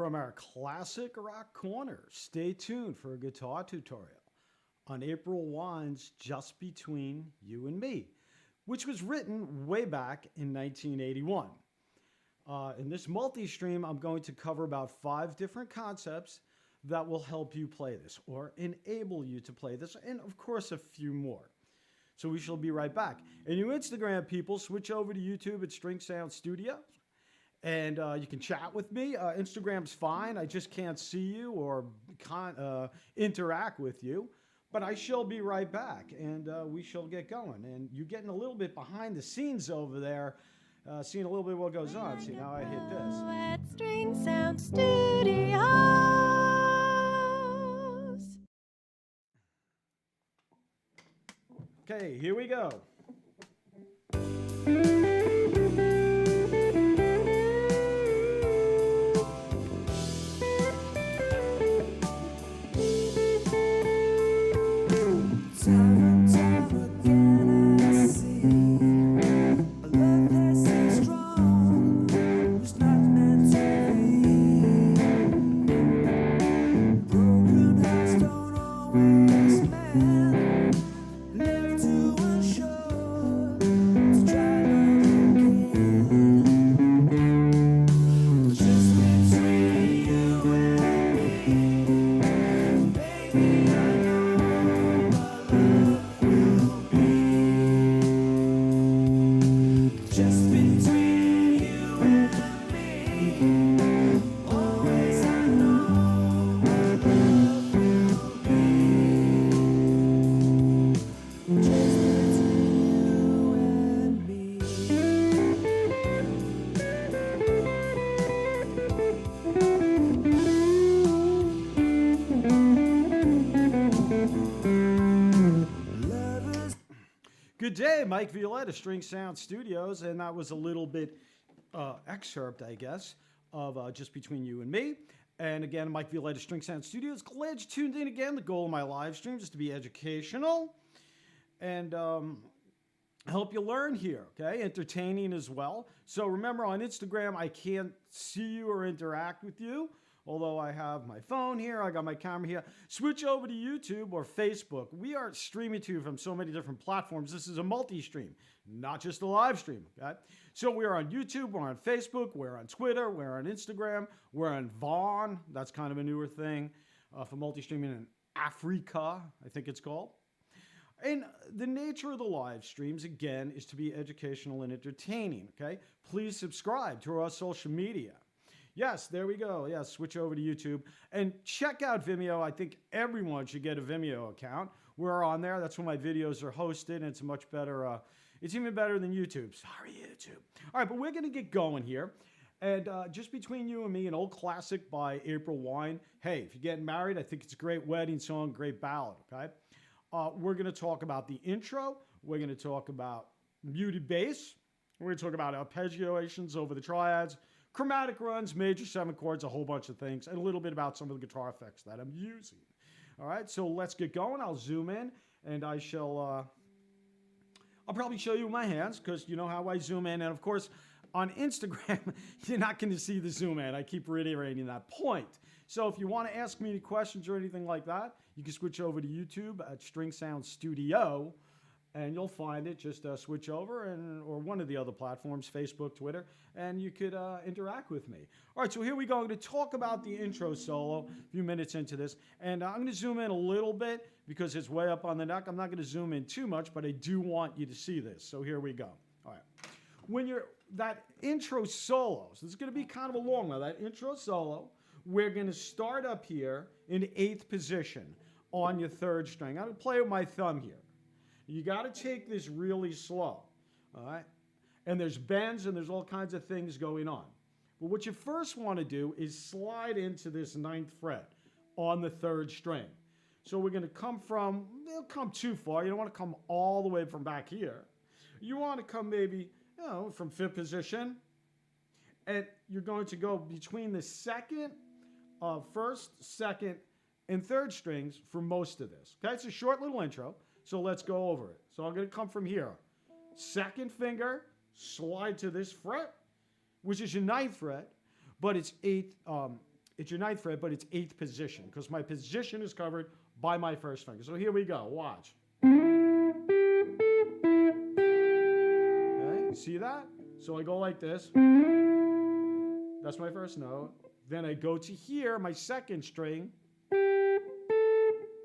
from our classic rock corner. Stay tuned for a guitar tutorial on April Wine's Just Between You and Me, which was written way back in 1981. In this multi-stream, I'm going to cover about 5 different concepts that will help you play this or enable you to play this, and of course a few more. So we shall be right back. And you Instagram people, switch over to YouTube at String Sound Studio, and you can chat with me. Instagram's fine. I just can't see you or interact with you. But I shall be right back, and we shall get going. And you're getting a little bit behind the scenes over there, seeing a little bit what goes on. See, now I hit this. At String Sound Studios. Okay, here we go. Good day, Mike Violette of String Sound Studios, and that was a little bit excerpt, I guess, of Just Between You and Me. And again, Mike Violette of String Sound Studios. Glad you tuned in again. The goal of my live stream is to be educational and help you learn here, okay? Entertaining as well. So remember, on Instagram, I can't see you or interact with you. Although I have my phone here, I got my camera here. Switch over to YouTube or Facebook. We are streaming to you from so many different platforms. This is a multi-stream, not just a live stream, okay? So we're on YouTube, we're on Facebook, we're on Twitter, we're on Instagram, we're on Vaughn. That's kind of a newer thing for multi-streaming in Africa, I think it's called. And the nature of the live streams, again, is to be educational and entertaining, okay? Please subscribe to our social media. Yes, there we go. Yes, switch over to YouTube and check out Vimeo. I think everyone should get a Vimeo account. We're on there. That's where my videos are hosted, and it's much better. It's even better than YouTube. Sorry, YouTube. All right, but we're going to get going here. And Just Between You and Me, an old classic by April Wine. Hey, if you're getting married, I think it's a great wedding song, great ballad, okay? We're going to talk about the intro. We're going to talk about muted bass. We're going to talk about arpeggiations over the triads. Chromatic runs, major 7 chords, a whole bunch of things, and a little bit about some of the guitar effects that I'm using. All right, so let's get going. I'll zoom in, and I shall, I'll probably show you my hands, because you know how I zoom in. And of course, on Instagram, you're not going to see the zoom in. I keep reiterating that point. So if you want to ask me any questions or anything like that, you can switch over to YouTube at String Sound Studio, and you'll find it. Just switch over, or one of the other platforms, Facebook, Twitter, and you could interact with me. All right, so here we go. I'm going to talk about the intro solo a few minutes into this, and I'm going to zoom in a little bit because it's way up on the neck. I'm not going to zoom in too much, but I do want you to see this. So here we go. All right. When you're that intro solo, so this is going to be kind of a long one, that intro solo, we're going to start up here in 8th position on your 3rd string. I'm going to play with my thumb here. You got to take this really slow, all right? And there's bends and there's all kinds of things going on. But what you first want to do is slide into this 9th fret on the 3rd string. So we're going to come from, don't come too far. You don't want to come all the way from back here. You want to come maybe, from 5th position. And you're going to go between the 1st, 2nd, and 3rd strings for most of this. Okay, it's a short little intro. So let's go over it. So I'm going to come from here. 2nd finger, slide to this fret, which is your 9th fret, but it's 8th It's your ninth fret, but it's 8th position because my position is covered by my first finger. So here we go. Watch. Okay, see that? So I go like this. That's my first note. Then I go to here, my second string.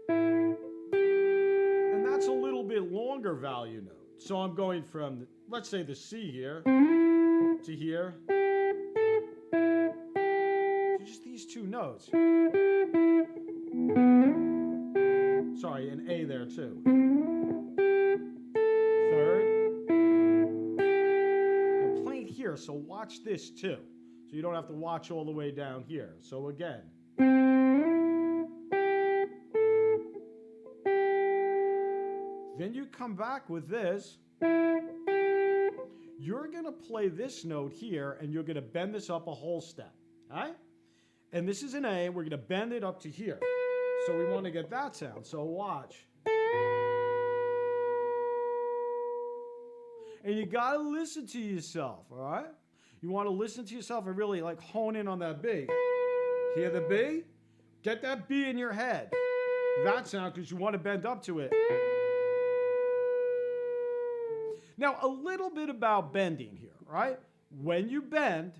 And that's a little bit longer value note. So I'm going from, let's say the C here, to here. So just these two notes. Sorry, an A there too. Third. I'm playing here, so watch this too. So you don't have to watch all the way down here. So again. Then you come back with this. You're going to play this note here, and you're going to bend this up a whole step. All right? And this is an A. We're going to bend it up to here. So we want to get that sound. So watch. And you got to listen to yourself, all right? You want to listen to yourself and really like hone in on that B. Hear the B? Get that B in your head. That sound, because you want to bend up to it. Now, a little bit about bending here, right? When you bend,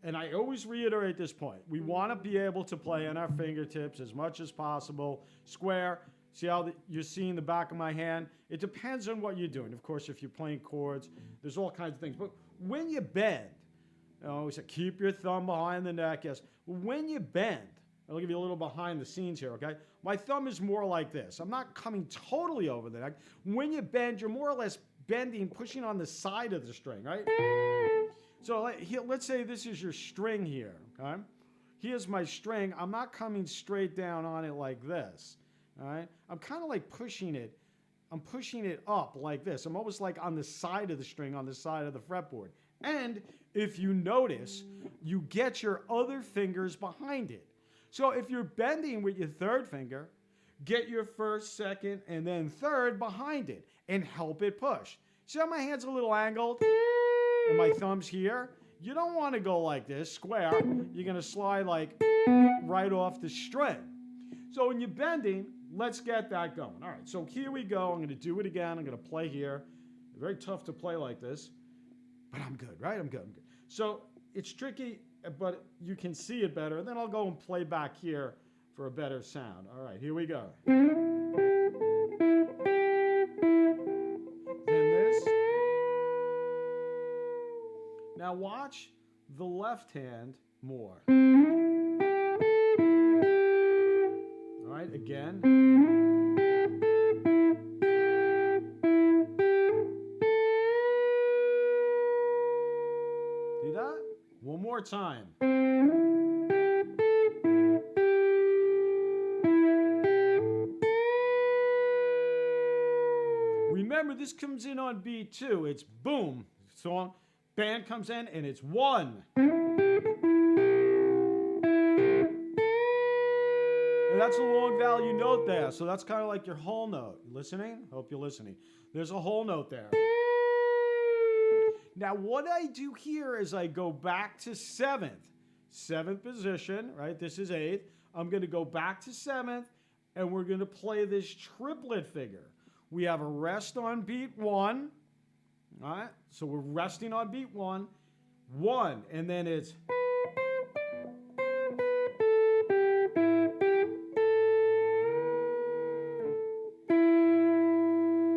and I always reiterate this point, we want to be able to play on our fingertips as much as possible. Square. See how you're seeing the back of my hand? It depends on what you're doing. Of course, if you're playing chords, there's all kinds of things. But when you bend, I always say keep your thumb behind the neck. Yes. When you bend, I'll give you a little behind the scenes here, okay? My thumb is more like this. I'm not coming totally over the neck. When you bend, you're more or less bending, pushing on the side of the string, right? So let's say this is your string here, okay? Here's my string. I'm not coming straight down on it like this, all right? I'm kind of like pushing it. I'm pushing it up like this. I'm almost like on the side of the string, on the side of the fretboard. And if you notice, you get your other fingers behind it. So if you're bending with your third finger, get your first, second, and then third behind it and help it push. See how my hand's a little angled and my thumb's here? You don't want to go like this, square. You're going to slide like right off the string. So when you're bending, let's get that going. All right, so here we go. I'm going to do it again. I'm going to play here. Very tough to play like this, but I'm good, right? I'm good. So it's tricky, but you can see it better. Then I'll go and play back here for a better sound. All right, here we go. Then this. Now watch the left hand more. All right, again. See that? One more time. Remember, this comes in on beat 2. It's boom. Song, band comes in, and it's 1. And that's a long value note there. So that's kind of like your whole note. You listening? Hope you're listening. There's a whole note there. Now, what I do here is I go back to 7th. 7th position, right? This is 8th. I'm going to go back to 7th, and we're going to play this triplet figure. We have a rest on beat 1. All right? So we're resting on beat 1. 1, and then it's...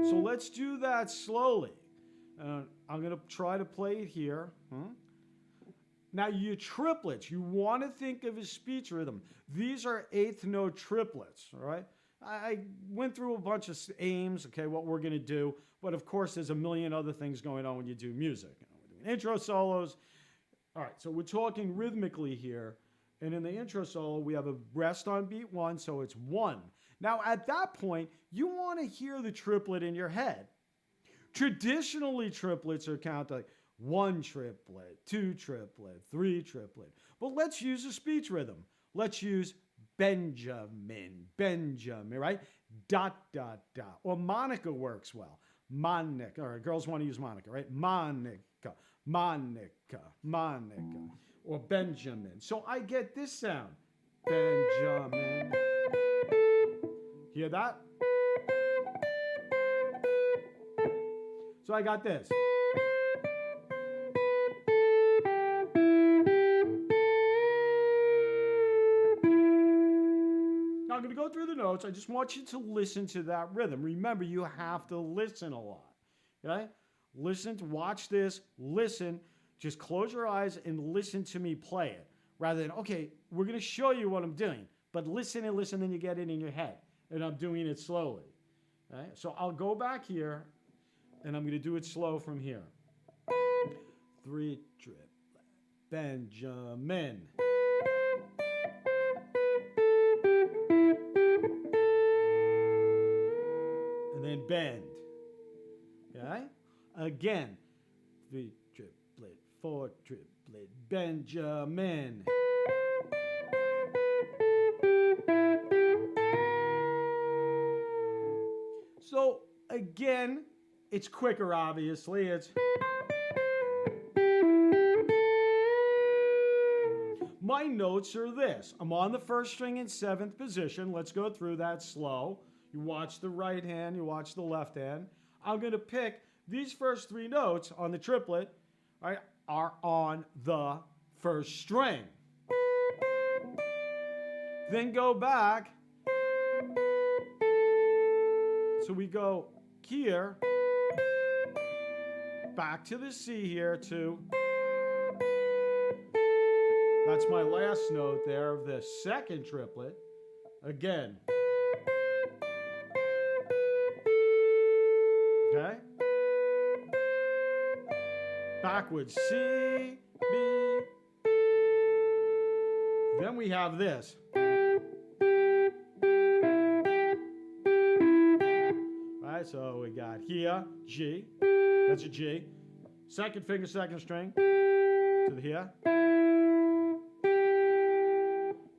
So let's do that slowly. I'm going to try to play it here. Now, your triplets, you want to think of as speech rhythm. These are 8th note triplets, all right? I went through a bunch of aims, okay, what we're going to do. But, of course, there's a million other things going on when you do music. We're doing intro solos. All right, so we're talking rhythmically here. And in the intro solo, we have a rest on beat 1, so it's 1. Now, at that point, you want to hear the triplet in your head. Traditionally, triplets are counted like 1 triplet, 2 triplet, 3 triplet. But let's use a speech rhythm. Let's use Benjamin, right? Dot, dot, dot. Or Monica works well. Monica. All right, girls want to use Monica, right? Monica. Or Benjamin. So I get this sound. Benjamin. Hear that? So I got this. Now I'm going to go through the notes. I just want you to listen to that rhythm. Remember, you have to listen a lot. Okay? Listen, watch this, listen. Just close your eyes and listen to me play it. Rather than, okay, we're going to show you what I'm doing. But listen and listen, then you get it in your head. And I'm doing it slowly. Okay? So I'll go back here, and I'm going to do it slow from here. 3 triplet, Benjamin. And then bend. Okay? Again. 3 triplet, 4 triplet, Benjamin. So again, it's quicker, obviously. It's my notes are this. I'm on the first string in 7th position. Let's go through that slow. You watch the right hand, you watch the left hand. I'm going to pick these first 3 notes on the triplet, right, are on the first string. Then go back. So we go here, back to the C here too. That's my last note there of the second triplet. Again. Okay? Backwards. C, B. Then we have this. Right, so we got here, G. That's a G. Second finger, second string. To the here.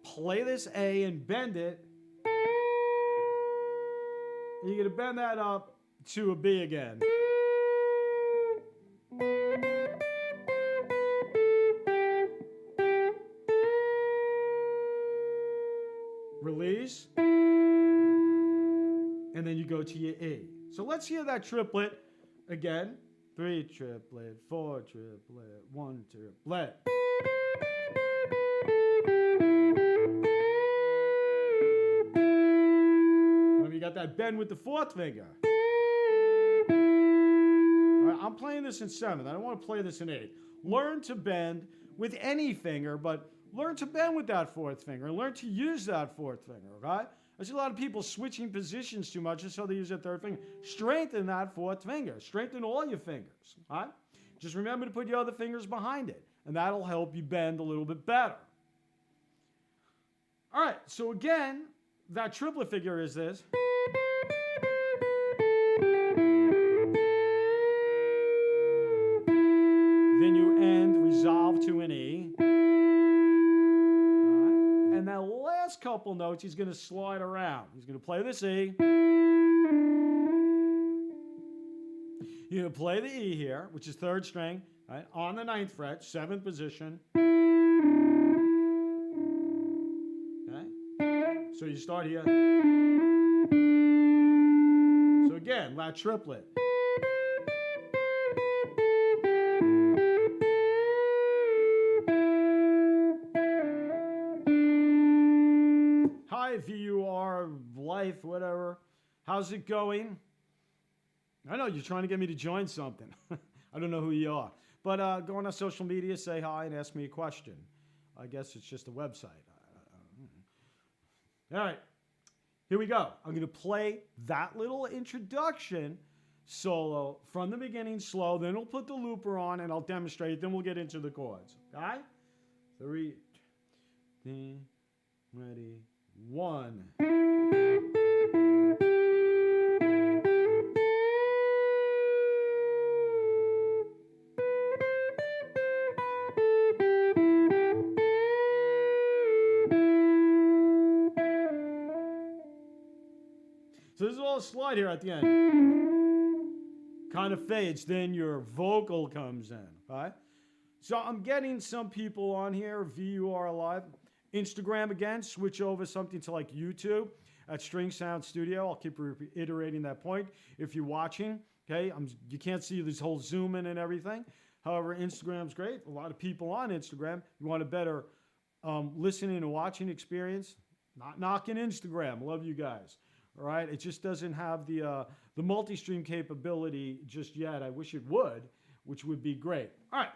Play this A and bend it. And you're going to bend that up to a B again. Release. And then you go to your E. So let's hear that triplet again. 3 triplet, 4 triplet, 1 triplet. You got that bend with the 4th finger. All right, I'm playing this in 7th. I don't want to play this in 8th. Learn to bend with any finger, but learn to bend with that 4th finger. Learn to use that 4th finger, okay? I see a lot of people switching positions too much, and so they use their 3rd finger. Strengthen that 4th finger. Strengthen all your fingers, all right? Just remember to put your other fingers behind it, and that'll help you bend a little bit better. All right, so again, that triplet figure is this. Then you end, resolve to an E. All right. And that last couple notes, he's going to slide around. He's going to play this E. You're going to play the E here, which is 3rd string, right, on the 9th fret, 7th position. Okay? So you start here. So again, that triplet. Hi, VUR, life, whatever. How's it going? I know you're trying to get me to join something. I don't know who you are. But go on our social media, say hi, and ask me a question. I guess it's just a website. All right, here we go. I'm going to play that little introduction solo from the beginning slow. Then we'll put the looper on, and I'll demonstrate it. Then we'll get into the chords. Okay? 3, ready, 1. So this is all a slide here at the end. Kind of fades, then your vocal comes in, right? So I'm getting some people on here, VUR Live, Instagram again, switch over something to like YouTube at String Sound Studio. I'll keep reiterating that point if you're watching. Okay, you can't see this whole zoom in and everything. However, Instagram's great. A lot of people on Instagram. You want a better listening and watching experience. Not knocking Instagram. Love you guys. All right, it just doesn't have the multi-stream capability just yet. I wish it would, which would be great. All right,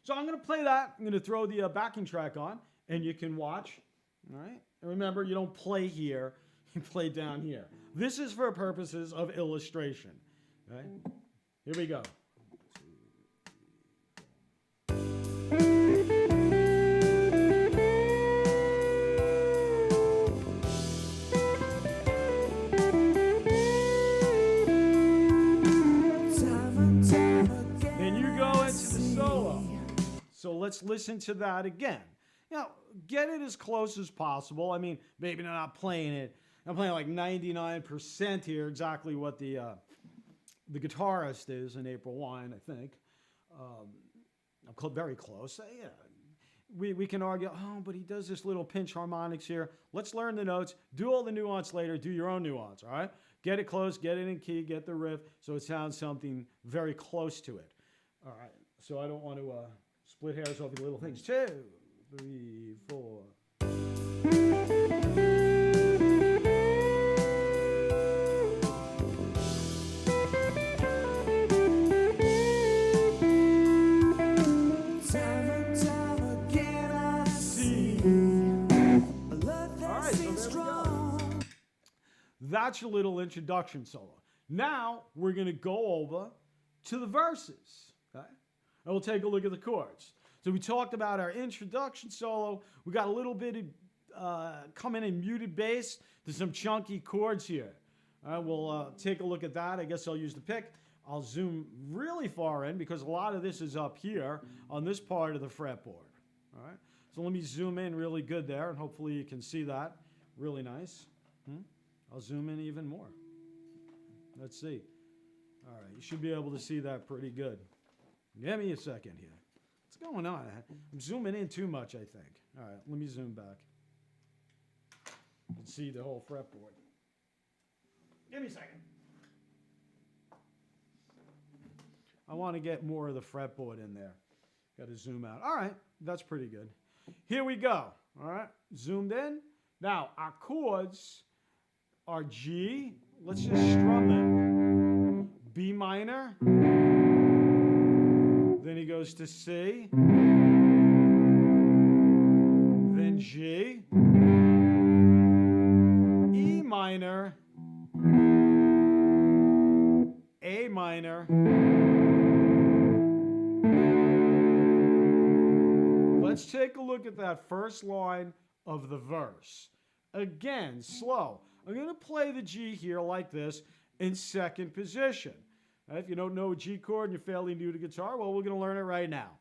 so I'm going to play that. I'm going to throw the backing track on, and you can watch. All right, and remember, you don't play here. You play down here. This is for purposes of illustration. Okay, here we go. So let's listen to that again. Now, get it as close as possible. I mean, maybe I'm not playing it. I'm playing like 99% here, exactly what the guitarist is in April Wine, I think. I'm very close. Yeah. We can argue, oh, but he does this little pinch harmonics here. Let's learn the notes. Do all the nuance later. Do your own nuance, all right? Get it close, get it in key, get the riff, so it sounds something very close to it. All right, so I don't want to split hairs over the little things. 2, 3, 4. That's your little introduction solo. Now we're going to go over to the verses. Okay? And we'll take a look at the chords. So we talked about our introduction solo. We got a little bit of coming in muted bass. There's some chunky chords here. All right, we'll take a look at that. I guess I'll use the pick. I'll zoom really far in because a lot of this is up here on this part of the fretboard. All right, so let me zoom in really good there, and hopefully you can see that really nice. I'll zoom in even more. Let's see. All right, you should be able to see that pretty good. Give me a second here. What's going on? I'm zooming in too much, I think. All right, let me zoom back. You can see the whole fretboard. Give me a second. I want to get more of the fretboard in there. Got to zoom out. All right, that's pretty good. Here we go. All right, zoomed in. Now, our chords are G. Let's just strum them. B minor. Then he goes to C. Then G. E minor. A minor. Let's take a look at that first line of the verse. Again, slow. I'm going to play the G here like this in second position. If you don't know a G chord and you're fairly new to guitar, well, we're going to learn it right now.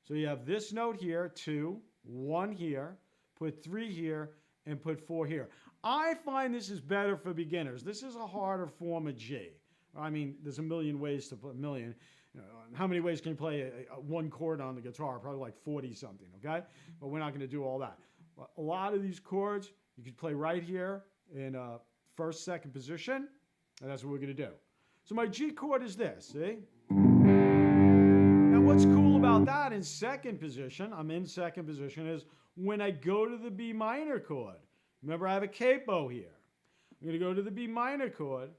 So you have this note here, 2, 1 here, put 3 here, and put 4 here. I find this is better for beginners. This is a harder form of G. I mean, there's a million ways to play, a million. You know, how many ways can you play one chord on the guitar? Probably like 40 something, okay? But we're not going to do all that. But a lot of these chords, you could play right here in first, second position, and that's what we're going to do. So my G chord is this, see? Now what's cool about that in second position, I'm in second position, is when I go to the B minor chord, remember I have a capo here. I'm going to go to the B minor chord.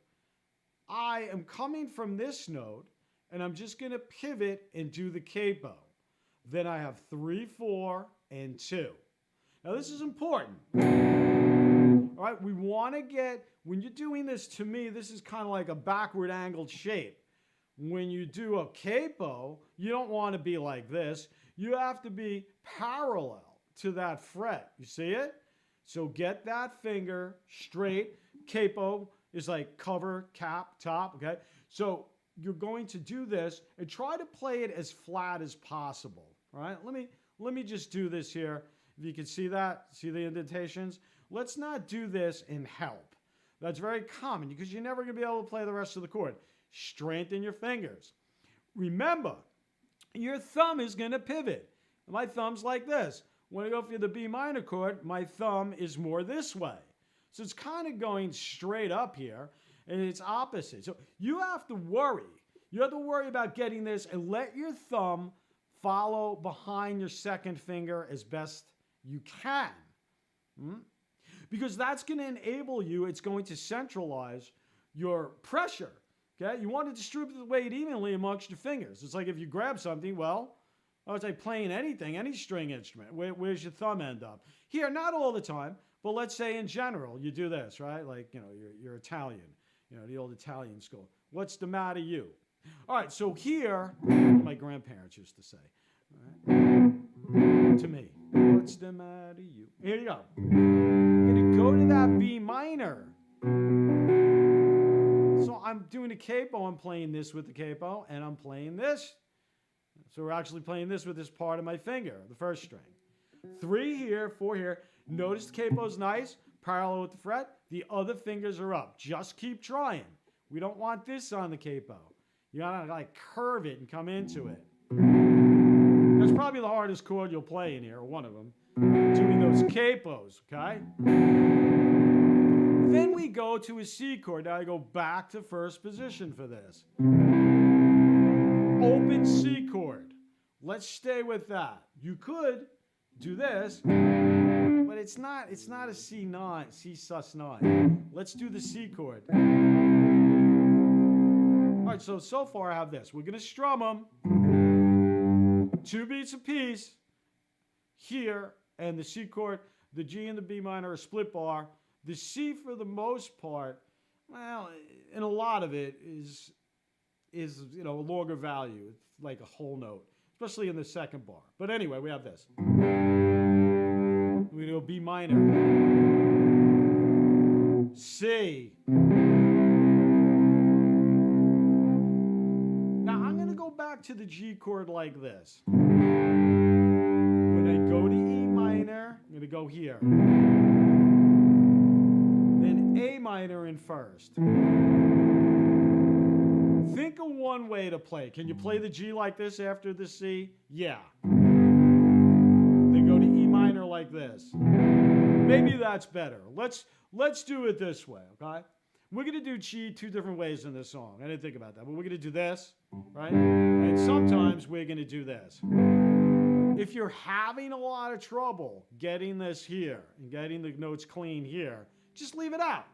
I am coming from this note, and I'm just going to pivot and do the capo. Then I have 3, 4, and 2. Now this is important. All right, we want to get, when you're doing this, to me, this is kind of like a backward angled shape. When you do a capo, you don't want to be like this. You have to be parallel to that fret. You see it? So get that finger straight. Capo is like cover, cap, top, okay? So you're going to do this and try to play it as flat as possible. All right, let me just do this here. If you can see that, see the indentations? Let's not do this in help. That's very common because you're never going to be able to play the rest of the chord. Strengthen your fingers. Remember, your thumb is going to pivot. My thumb's like this. When I go for the B minor chord, my thumb is more this way. So it's kind of going straight up here, and it's opposite. So you have to worry. You have to worry about getting this and let your thumb follow behind your second finger as best you can. Because that's going to enable you, it's going to centralize your pressure. Okay? You want to distribute the weight evenly amongst your fingers. It's like if you grab something, well, it's like playing anything, any string instrument. Where's your thumb end up? Here, not all the time, but let's say in general, you do this, right? Like, you're Italian, the old Italian school. What's the matter, you? All right, so here, my grandparents used to say, all right, to me, what's the matter, you? Here you go. I'm going to go to that B minor. So I'm doing a capo, I'm playing this with the capo, and I'm playing this. So we're actually playing this with this part of my finger, the first string. 3 here, 4 here. Notice the capo's nice, parallel with the fret. The other fingers are up. Just keep trying. We don't want this on the capo. You gotta like curve it and come into it. That's probably the hardest chord you'll play in here, or one of them. Doing those capos, okay? Then we go to a C chord. Now I go back to first position for this. Open C chord. Let's stay with that. You could do this, but it's not a C9, C sus9. Let's do the C chord. All right, so far I have this. We're going to strum them. 2 beats apiece here, and the C chord, the G and the B minor are split bar. The C, for the most part, well, and a lot of it is a longer value. It's like a whole note, especially in the second bar. But anyway, we have this. We do a B minor, C. Now I'm going to go back to the G chord like this. When I go to E minor, I'm going to go here. Then A minor in first. Think of one way to play. Can you play the G like this after the C? Yeah. Then go to E minor like this. Maybe that's better. Let's do it this way, okay? We're going to do G 2 different ways in this song. I didn't think about that, but we're going to do this, right? And sometimes we're going to do this. If you're having a lot of trouble getting this here and getting the notes clean here, just leave it out.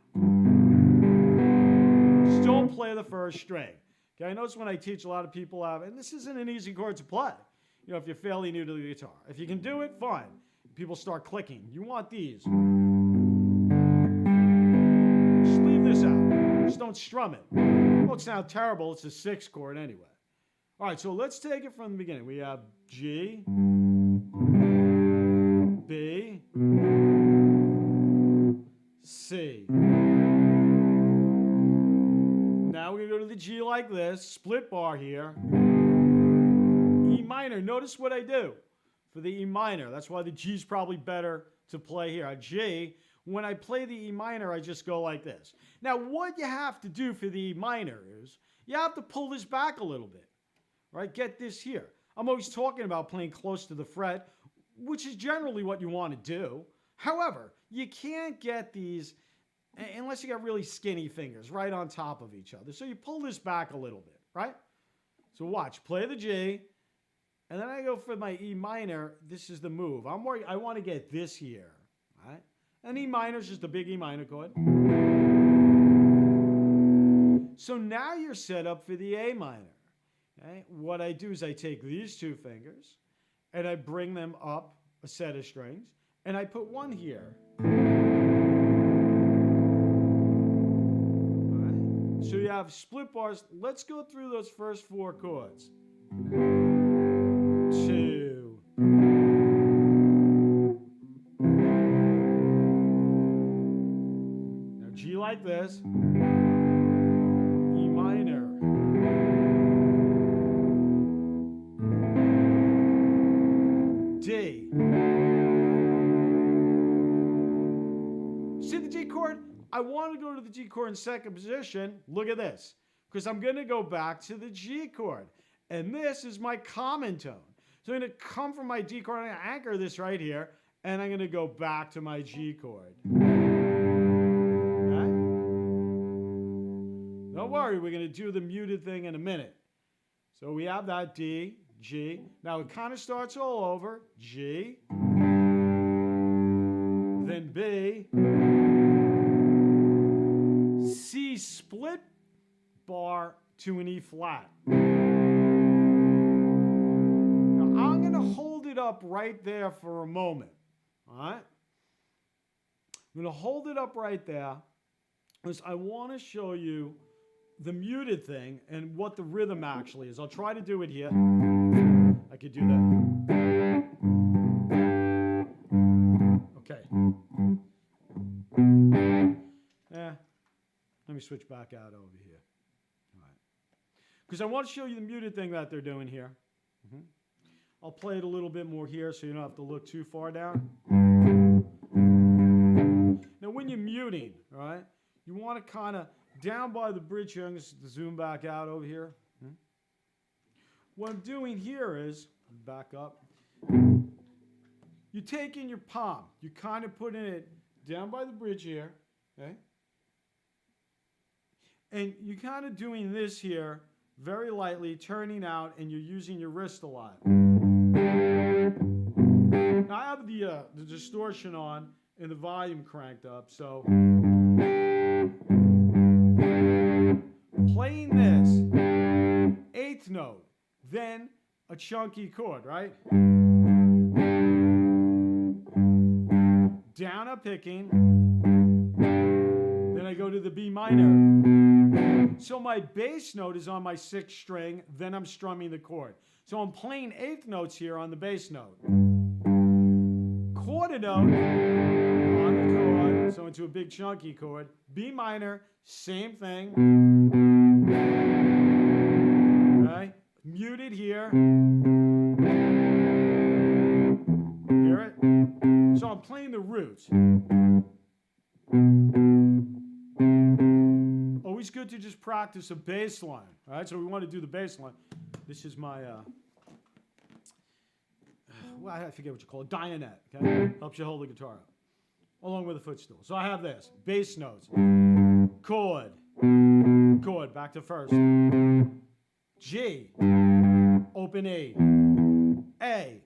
Just don't play the first string. Okay, I notice when I teach a lot of people out, and this isn't an easy chord to play. If you're fairly new to the guitar. If you can do it, fine. People start clicking. You want these. Just leave this out. Just don't strum it. It won't sound terrible. It's a 6 chord anyway. All right, so let's take it from the beginning. We have G, B, C. Now we're going to go to the G like this, split bar here. E minor. Notice what I do for the E minor. That's why the G is probably better to play here. A G, when I play the E minor, I just go like this. Now, what you have to do for the E minor is you have to pull this back a little bit, right? Get this here. I'm always talking about playing close to the fret, which is generally what you want to do. However, you can't get these unless you got really skinny fingers right on top of each other. So you pull this back a little bit, right? So watch, play the G, and then I go for my E minor. This is the move. I want to get this here, right? And E minor is just a big E minor chord. So now you're set up for the A minor. Okay? What I do is I take these 2 fingers, and I bring them up a set of strings, and I put one here. So you have split bars. Let's go through those first 4 chords. 2. Now G like this. E minor. D. See the G chord? I want to go to the G chord in second position. Look at this. Because I'm going to go back to the G chord. And this is my common tone. So I'm going to come from my D chord, I'm going to anchor this right here, and I'm going to go back to my G chord. Okay? Don't worry, we're going to do the muted thing in a minute. So we have that D, G. Now it kind of starts all over. G, then B, C split bar to an E flat. Now I'm going to hold it up right there for a moment. All right? I'm going to hold it up right there because I want to show you the muted thing and what the rhythm actually is. I'll try to do it here. I could do that. Okay. Let me switch back out over here. All right. Because I want to show you the muted thing that they're doing here. I'll play it a little bit more here so you don't have to look too far down. Now when you're muting, all right, you want to kind of down by the bridge here. I'm going to zoom back out over here. What I'm doing here is, back up, you take in your palm. You kind of put in it down by the bridge here, okay? And you're kind of doing this here very lightly, turning out, and you're using your wrist a lot. Now I have the distortion on and the volume cranked up, so playing this, eighth note, then a chunky chord, right? Down a picking, then I go to the B minor. So my bass note is on my sixth string, then I'm strumming the chord. So I'm playing eighth notes here on the bass note. Quarter note on the chord, so into a big chunky chord. B minor, same thing. Okay, muted here. Hear it? So I'm playing the roots. Always good to just practice a bass line. All right, so we want to do the bass line. This is my, well, I forget what you call it, Dionette. Okay, helps you hold the guitar up, along with a footstool. So I have this, bass notes, chord, chord, back to first, G, open E, A.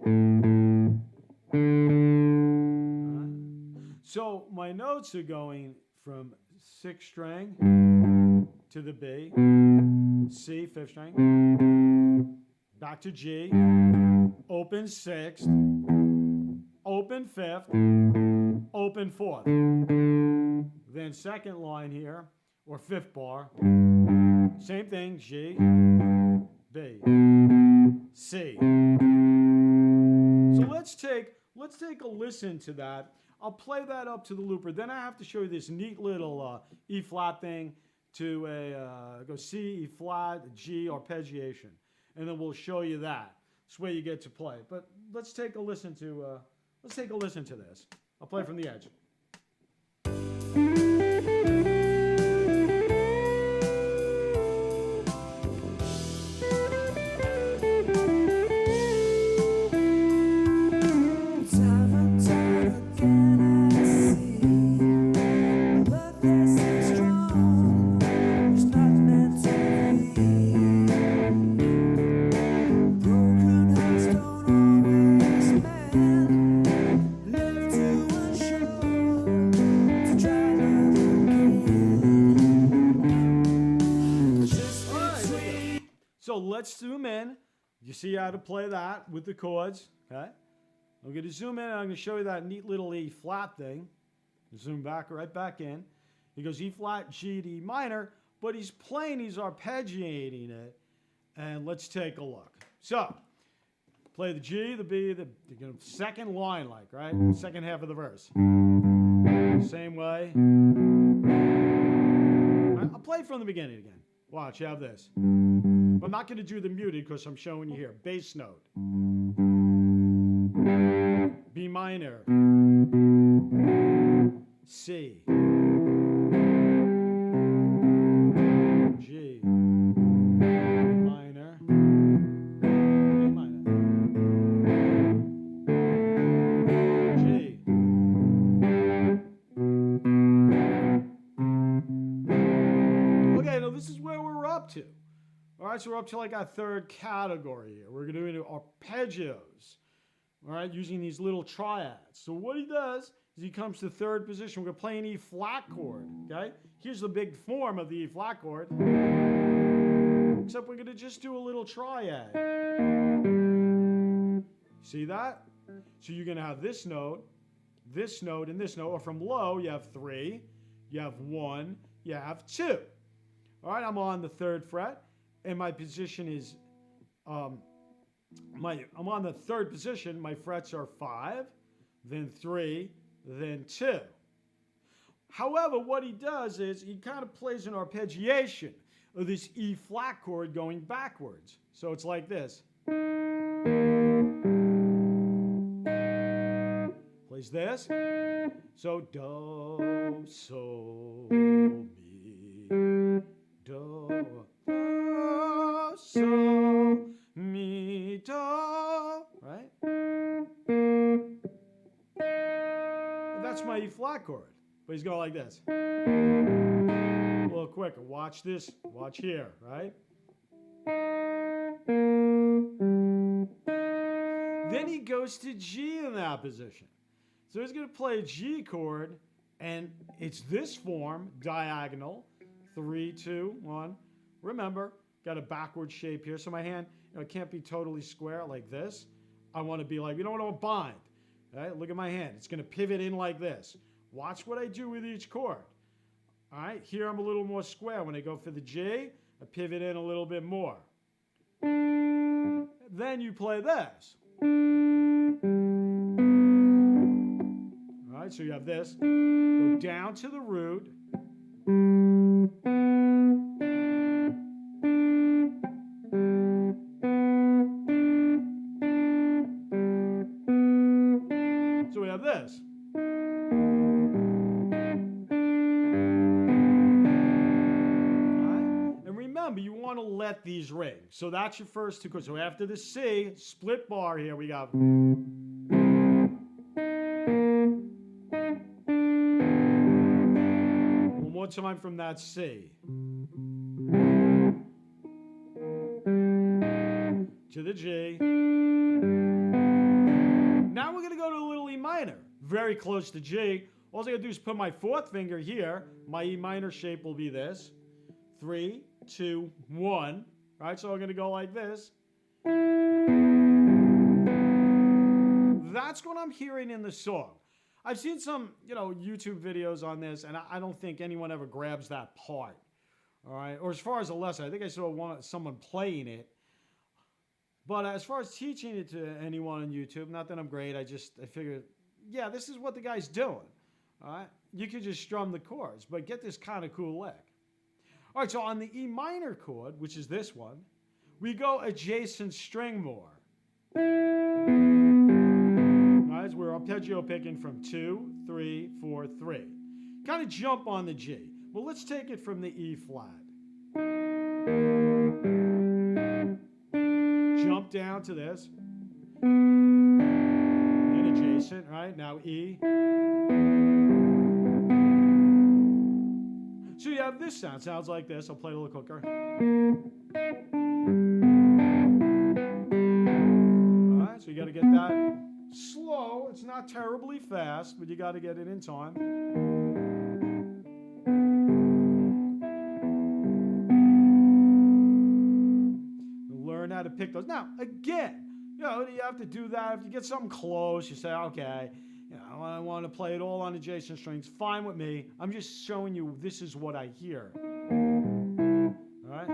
So my notes are going from sixth string to the B, C, fifth string, back to G, open sixth, open fifth, open fourth. Then second line here, or fifth bar, same thing, G, B, C. So let's take a listen to that. I'll play that up to the looper. Then I have to show you this neat little E flat thing to a go C, E flat, G arpeggiation, and then we'll show you that. This way you get to play. But let's take a listen to this. I'll play from the edge. So let's zoom in. You see how to play that with the chords, okay? I'm going to zoom in and I'm going to show you that neat little E flat thing. Zoom back, right back in. He goes E flat, G, D minor, but he's arpeggiating it. And let's take a look. So, play the G, the B, the second line like, right? Second half of the verse. Same way. I'll play from the beginning again. Watch, you have this. I'm not going to do the muted because I'm showing you here. Bass note. B minor. C. G. B minor. A minor. to. All right, so we're up to like our third category here. We're going to do arpeggios, all right, using these little triads. So what he does is he comes to third position. We're going to play an E flat chord, okay? Here's the big form of the E flat chord. Except we're going to just do a little triad. See that? So you're going to have this note, and this note. Or from low, you have 3, you have 1, you have 2. All right, I'm on the 3rd fret. And my position is, I'm on the 3rd position. My frets are 5, then 3, then 2. However, what he does is he kind of plays an arpeggiation of this E flat chord going backwards. So it's like this. Plays this. So do, so, mi, do. So, mi, do, right? That's my E flat chord, but he's going like this. A little quicker. Watch this. Watch here, right? Then he goes to G in that position. So he's going to play a G chord, and it's this form, diagonal, 3, 2, 1. Remember, got a backward shape here, so my hand, it can't be totally square like this. I want to be like, you don't want to bind. Right? Look at my hand. It's going to pivot in like this. Watch what I do with each chord. All right, here I'm a little more square. When I go for the G, I pivot in a little bit more. Then you play this. All right, so you have this. Go down to the root. So we have this. Remember, you want to let these ring. So that's your first 2 chords. So after the C, split bar here, we got. One more time from that C. To the G. Now we're going to go to a little E minor. Very close to G. All I got to do is put my 4th finger here. My E minor shape will be this. 3, 2, 1. Right, so I'm going to go like this. That's what I'm hearing in the song. I've seen some, YouTube videos on this, and I don't think anyone ever grabs that part. All right, or as far as a lesson, I think I saw someone playing it. But as far as teaching it to anyone on YouTube, not that I'm great, I figured, yeah, this is what the guy's doing. All right, you could just strum the chords, but get this kind of cool lick. All right, so on the E minor chord, which is this one, we go adjacent string more. All right, so we're arpeggio picking from 2, 3, 4, 3. Kind of jump on the G. Well, let's take it from the E flat. Jump down to this. And adjacent, right? Now E. So you have this sound. Sounds like this. I'll play it a little quicker. All right, so you got to get that slow. It's not terribly fast, but you got to get it in time. Learn how to pick those. Now, again, you have to do that. If you get something close, you say, okay, I want to play it all on adjacent strings. Fine with me. I'm just showing you this is what I hear. All right?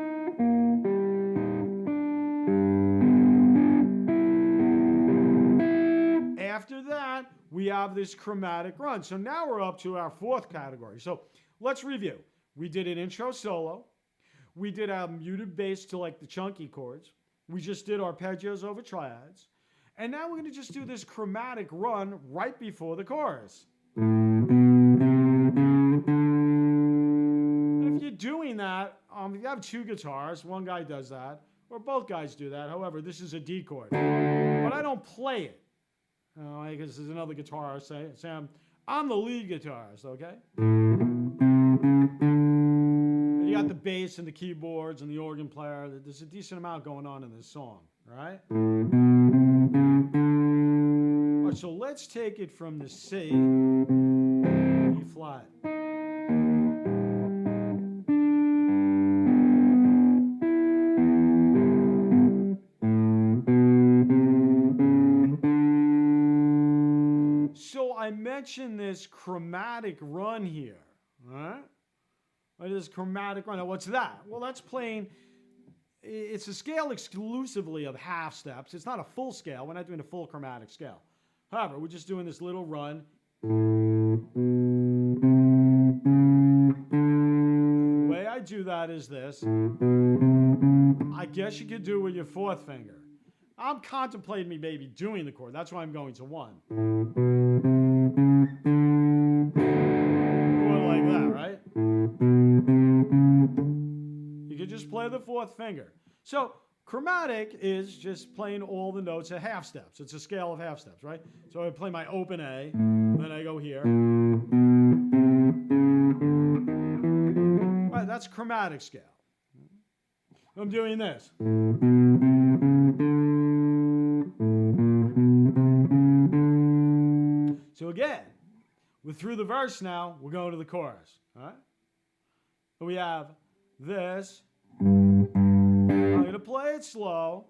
After that, we have this chromatic run. So now we're up to our 4th category. So let's review. We did an intro solo. We did a muted bass to like the chunky chords. We just did arpeggios over triads. And now we're going to just do this chromatic run right before the chorus. And if you're doing that, if you have 2 guitars, one guy does that, or both guys do that. However, this is a D chord. But I don't play it. Because there's another guitarist saying, I'm the lead guitarist, okay? And You got the bass and the keyboards and the organ player. There's a decent amount going on in this song, right? All right, so let's take it from the C, E flat. So I mentioned this chromatic run here, right? This chromatic run. Now, what's that? Well, that's playing. It's a scale exclusively of half steps. It's not a full scale. We're not doing a full chromatic scale. However, we're just doing this little run. The way I do that is this. I guess you could do it with your fourth finger. I'm contemplating me maybe doing the chord. That's why I'm going to 1. Chord like that, right? You could just play the fourth finger. So chromatic is just playing all the notes at half steps. It's a scale of half steps, right? So I play my open A, then I go here. Right, that's chromatic scale. I'm doing this. So again, we're through the verse now. We're going to the chorus. All right? So we have this. I'm going to play it slow.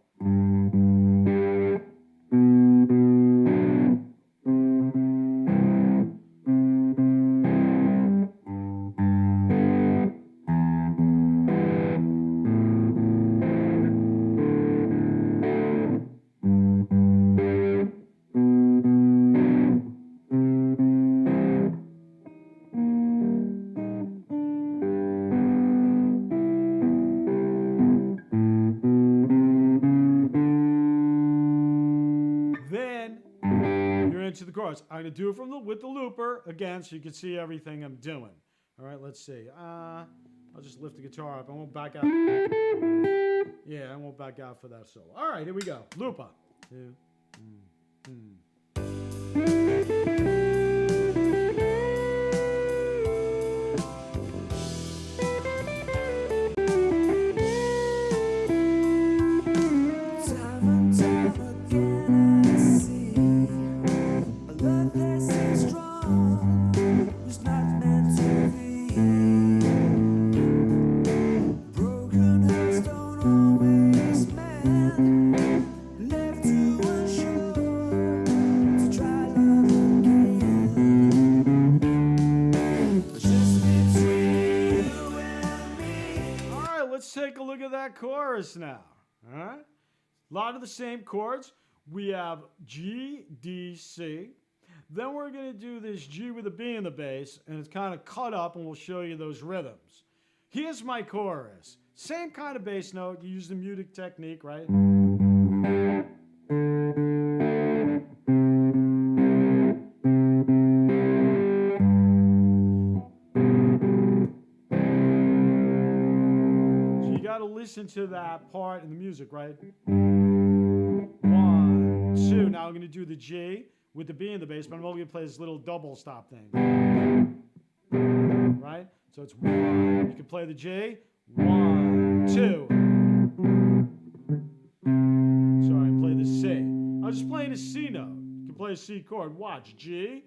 To the chorus. I'm going to do it with the looper again so you can see everything I'm doing. All right, let's see. I'll just lift the guitar up. I won't back out. Yeah, I won't back out for that solo. All right, here we go. Looper. 2, 3. Take a look at that chorus now. All right? A lot of the same chords. We have G, D, C. Then we're going to do this G with a B in the bass, and it's kind of cut up, and we'll show you those rhythms. Here's my chorus. Same kind of bass note. You use the muted technique, right? Listen to that part in the music, right? 1, 2. Now I'm going to do the G with the B in the bass, but I'm only going to play this little double stop thing. Right? So it's 1. You can play the G. 1, 2. Sorry, I play the C. I was just playing a C note. You can play a C chord. Watch. G,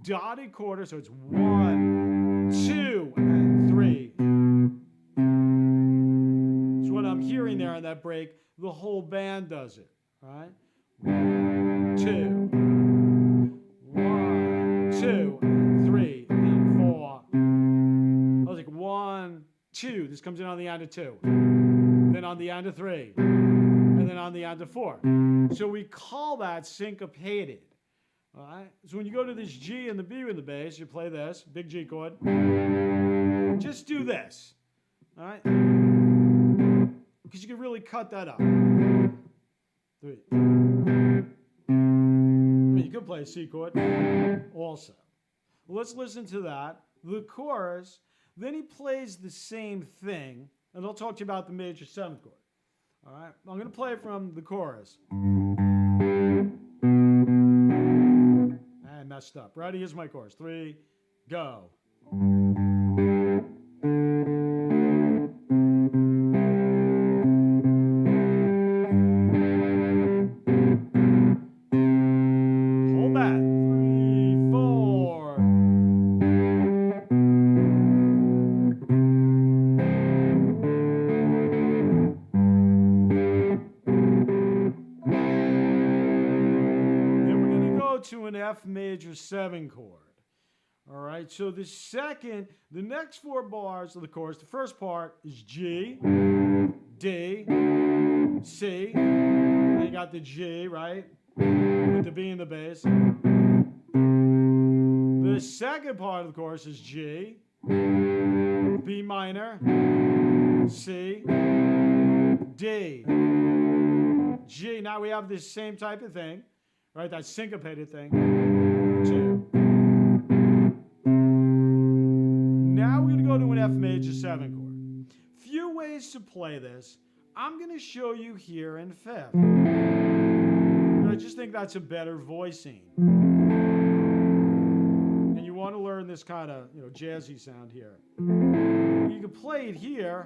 dotted quarter, so it's 1, 2, and 3. I'm hearing there on that break, the whole band does it, right? 1, 2, 1, 2, and 3, and 4. I was like 1, 2. This comes in on the end of 2, then on the end of 3, and then on the end of 4. So we call that syncopated. All right. So when you go to this G and the B in the bass, you play this big G chord. Just do this. All right. Because you can really cut that up. 3. I mean, you could play a C chord also. Well, let's listen to that. The chorus. Then he plays the same thing, and I'll talk to you about the major 7th chord. All right. I'm going to play from the chorus. I messed up. Ready? Here's my chorus. 3, go. F major 7 chord. All right, so the next 4 bars of the chorus, the first part is G, D, C, and you got the G, right, with the B in the bass. The second part of the chorus is G, B minor, C, D, G. Now we have this same type of thing, right, that syncopated thing, 2. Now we're going to go to an F major 7 chord. Few ways to play this. I'm going to show you here in 5th. I just think that's a better voicing. And you want to learn this kind of, jazzy sound here. You can play it here,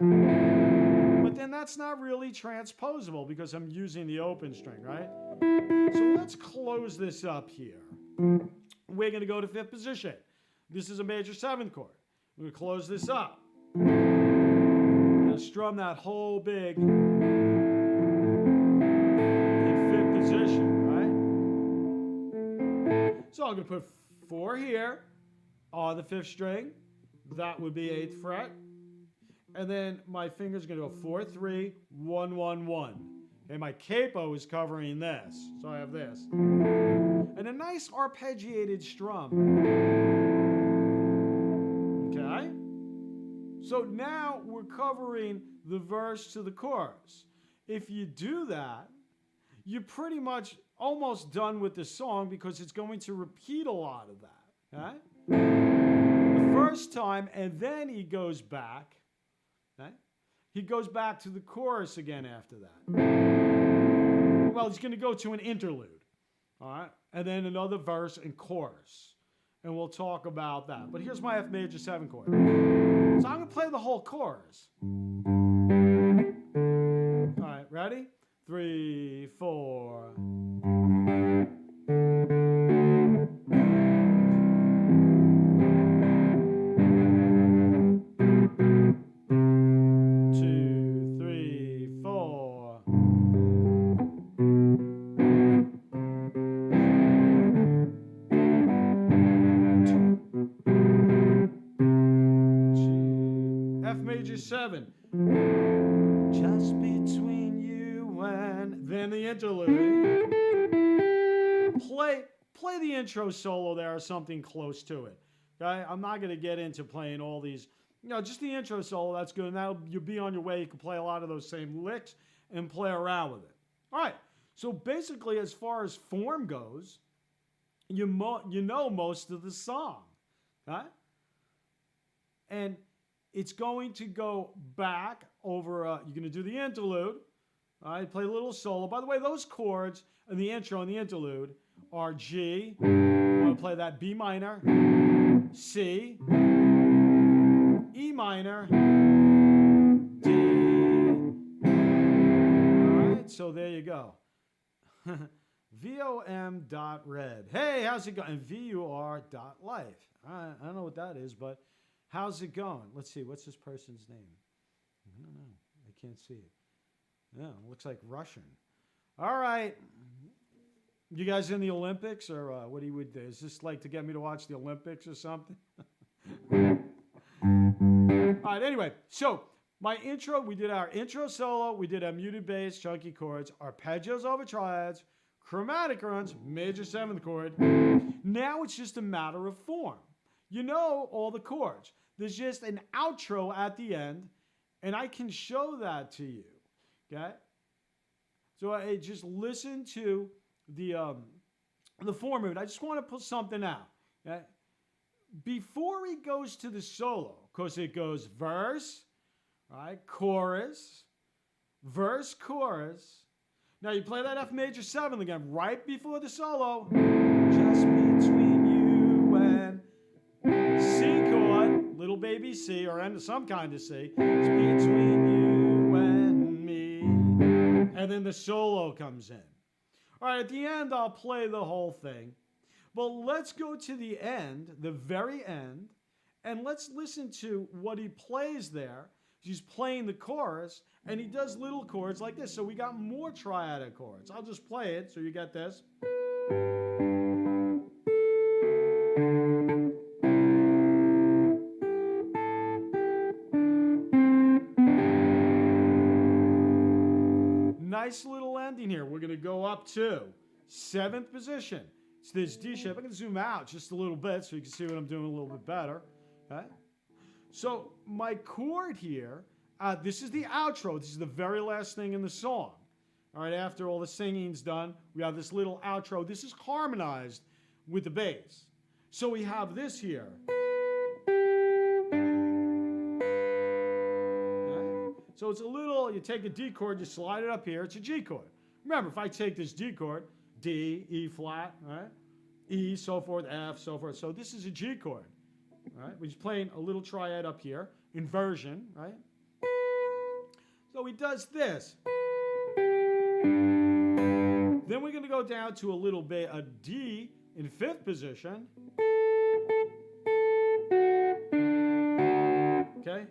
but then that's not really transposable because I'm using the open string, right? So let's close this up here. We're going to go to 5th position. This is a major 7th chord. We're going to close this up. I'm going to strum that whole big in 5th position, right? So I'm going to put 4 here on the 5th string. That would be 8th fret. And then my finger's going to go 4, 3, 1, 1, 1. And my capo is covering this. So I have this. And a nice arpeggiated strum. Okay? So now we're covering the verse to the chorus. If you do that, you're pretty much almost done with the song because it's going to repeat a lot of that. Okay? The first time, and then he goes back. Okay? He goes back to the chorus again after that. Well, he's going to go to an interlude. All right? And then another verse and chorus. And we'll talk about that. But here's my F major 7 chord. So I'm going to play the whole chorus. All right, ready? 3, 4. 2, 3, 4. F major 7. Just between you and then the interlude. Play the intro solo there or something close to it. Okay? I'm not going to get into playing all these. Just the intro solo, that's good. Now you'll be on your way. You can play a lot of those same licks and play around with it. All right. So basically, as far as form goes, you know most of the song. Okay? And it's going to go back over, you're going to do the interlude. All right, play a little solo. By the way, those chords in the intro and the interlude are G. I'm going to play that B minor, C, E minor, D. All right, so there you go. VOM.red. Hey, how's it going? And VUR.life. I don't know what that is, but how's it going? Let's see. What's this person's name? I don't know. I can't see it. Yeah, it looks like Russian. All right. You guys in the Olympics or what do you would do? Is this like to get me to watch the Olympics or something? All right, anyway. So my intro, we did our intro solo. We did our muted bass, chunky chords, arpeggios over triads, chromatic runs, major 7th chord. Now it's just a matter of form. You know all the chords. There's just an outro at the end, and I can show that to you. Okay? So I just listen to the form of it. I just want to put something out. Okay? Before he goes to the solo, because it goes verse, right, chorus, verse, chorus. Now you play that F major 7 again right before the solo. Just between you and C chord, little baby C, or some kind of C. It's between you and me. And then the solo comes in. All right, at the end, I'll play the whole thing. But let's go to the end, the very end, and let's listen to what he plays there. He's playing the chorus, and he does little chords like this. So we got more triadic chords. I'll just play it so you get this. nice little ending here. We're going to go up to 7th position. It's this D shape. I'm going to zoom out just a little bit so you can see what I'm doing a little bit better. Okay? So my chord here, this is the outro. This is the very last thing in the song. All right, after all the singing's done, we have this little outro. This is harmonized with the bass. So we have this here. Okay? So it's a little, you take a D chord, you slide it up here, it's a G chord. Remember, if I take this D chord, D, E flat, right? E, so forth, F, so forth. So this is a G chord. Right? We're just playing a little triad up here, inversion, right? So he does this. Then we're going to go down to a little bit, a D in 5th position. Okay?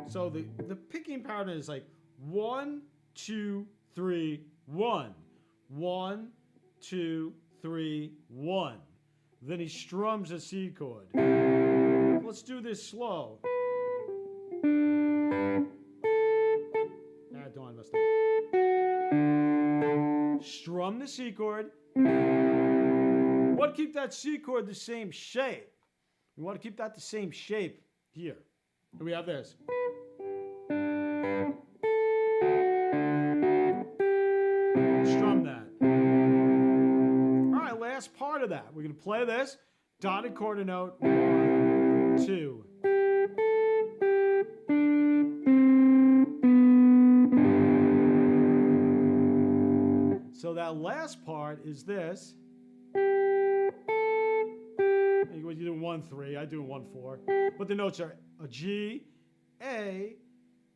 So the picking pattern is like 1, 2, 3, 1. 1, 2, 3, 1. Then he strums a C chord. Let's do this slow. Don't mess up. Strum the C chord. We want to keep that C chord the same shape. We want to keep that the same shape here. And we have this. Strum that. All right, last part of that. We're going to play this. Dotted quarter note. 1, 2. So that last part is this. You do 1, 3. I do 1, 4. But the notes are a G, A,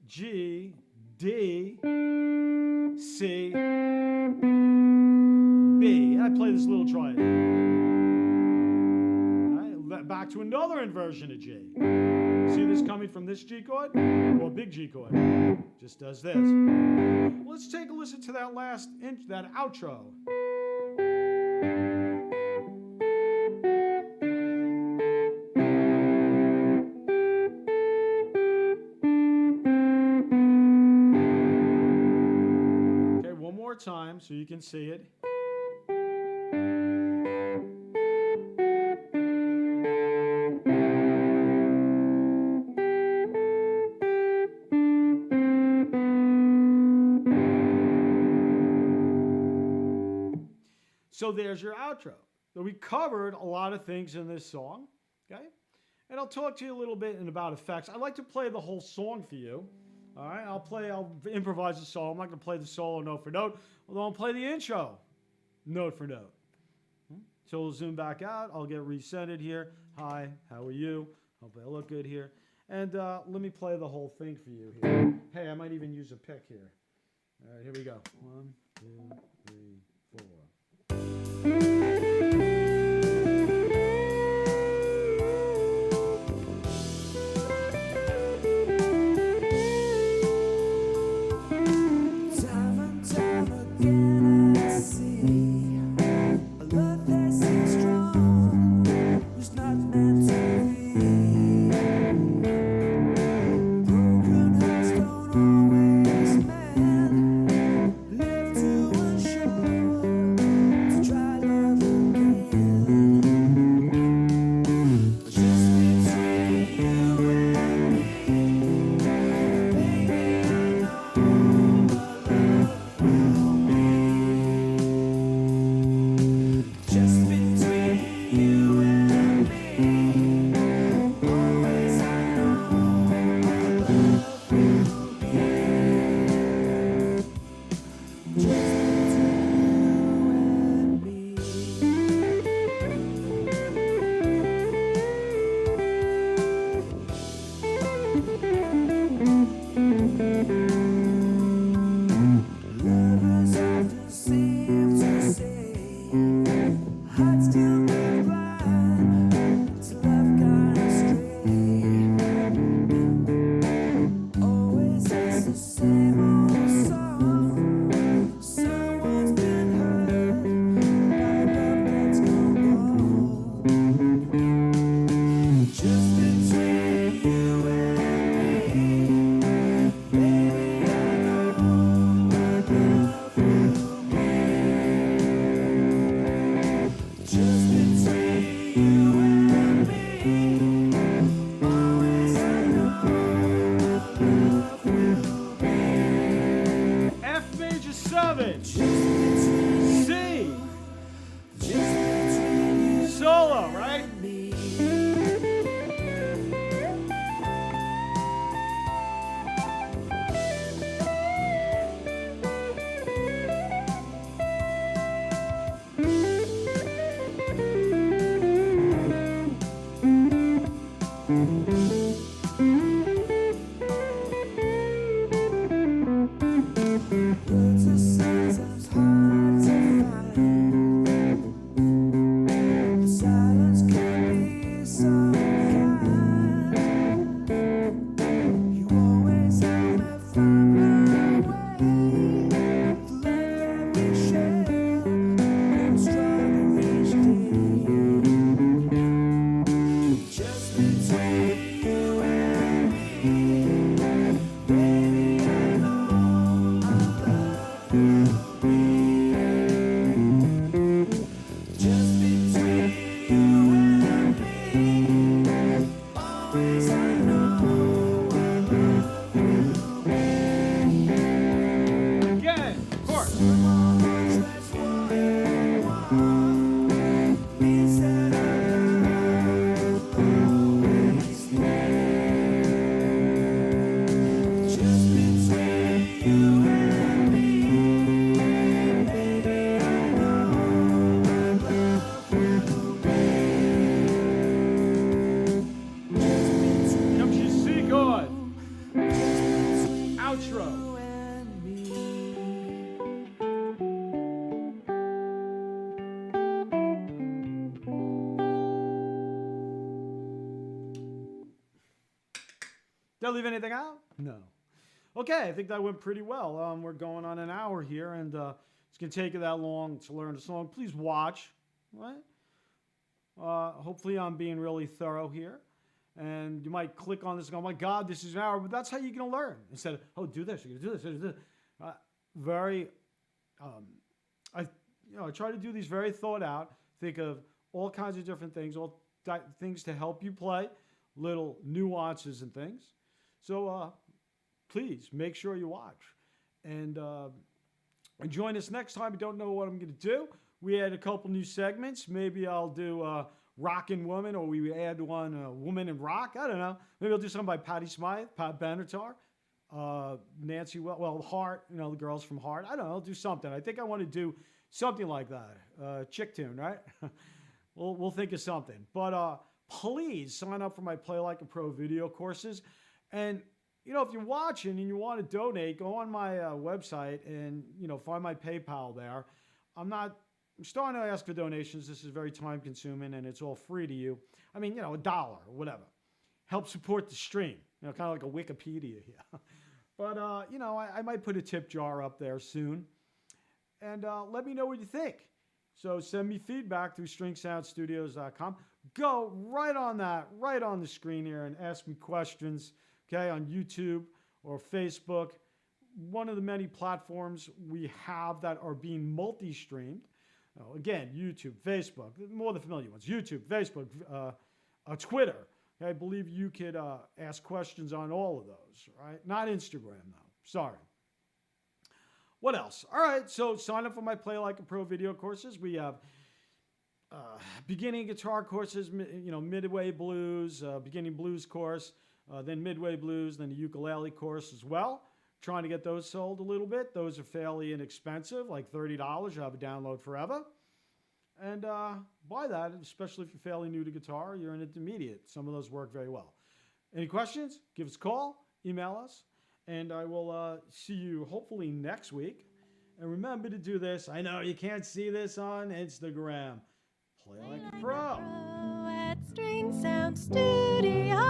G, D, C, B. And I play this little triad. All right, back to another inversion of G. See this coming from this G chord? Or a big G chord. Just does this. Let's take a listen to that last inch, that outro. Okay, one more time so you can see it. So there's your outro. So we covered a lot of things in this song, okay? And I'll talk to you a little bit about effects. I'd like to play the whole song for you. All right, I'll improvise the solo. I'm not going to play the solo note for note, although I'll play the intro note for note. So we'll zoom back out. I'll get recentered here. Hi, how are you? Hope I look good here. And let me play the whole thing for you here. Hey, I might even use a pick here. All right, here we go. 1, 2, 3, 4. Broken hearts don't always mend. Left to unsure. Did I leave anything out? No. Okay, I think that went pretty well. We're going on an hour here, and it's going to take you that long to learn the song. Please watch, right? Hopefully I'm being really thorough here. And you might click on this and go, oh my God, this is an hour. But that's how you're going to learn. Instead of, oh, do this, you're going to do this. I try to do these very thought out. Think of all kinds of different things, things to help you play, little nuances and things. So please make sure you watch. And join us next time. You don't know what I'm going to do. We had a couple new segments. Maybe I'll do Rockin' Woman, or we add one Woman in Rock. I don't know. Maybe I'll do something by Patti Smythe, Pat Benatar, Nancy Hart, the girls from Hart. I don't know. I'll do something. I think I want to do something like that. Chick tune, right? We'll think of something. But please sign up for my Play Like a Pro video courses. And, if you're watching and you want to donate, go on my website and, find my PayPal there. I'm starting to ask for donations. This is very time consuming and it's all free to you. I mean, $1 or whatever. Help support the stream. Kind of like a Wikipedia here. But, I might put a tip jar up there soon. And let me know what you think. So send me feedback through stringsoundstudios.com. Go right on the screen here and ask me questions, okay, on YouTube or Facebook. One of the many platforms we have that are being multi-streamed. Again, YouTube, Facebook, more the familiar ones. YouTube, Facebook, Twitter. Okay, I believe you could ask questions on all of those, right? Not Instagram, though. Sorry. What else? All right, so sign up for my Play Like a Pro video courses. We have beginning guitar courses, midway blues, beginning blues course, then midway blues, then the ukulele course as well. Trying to get those sold a little bit. Those are fairly inexpensive, like $30. You have a download forever. And buy that, especially if you're fairly new to guitar, you're an intermediate. Some of those work very well. Any questions? Give us a call, email us, and I will see you hopefully next week. And remember to do this. I know you can't see this on Instagram. Play like a pro. At String Sound Studio.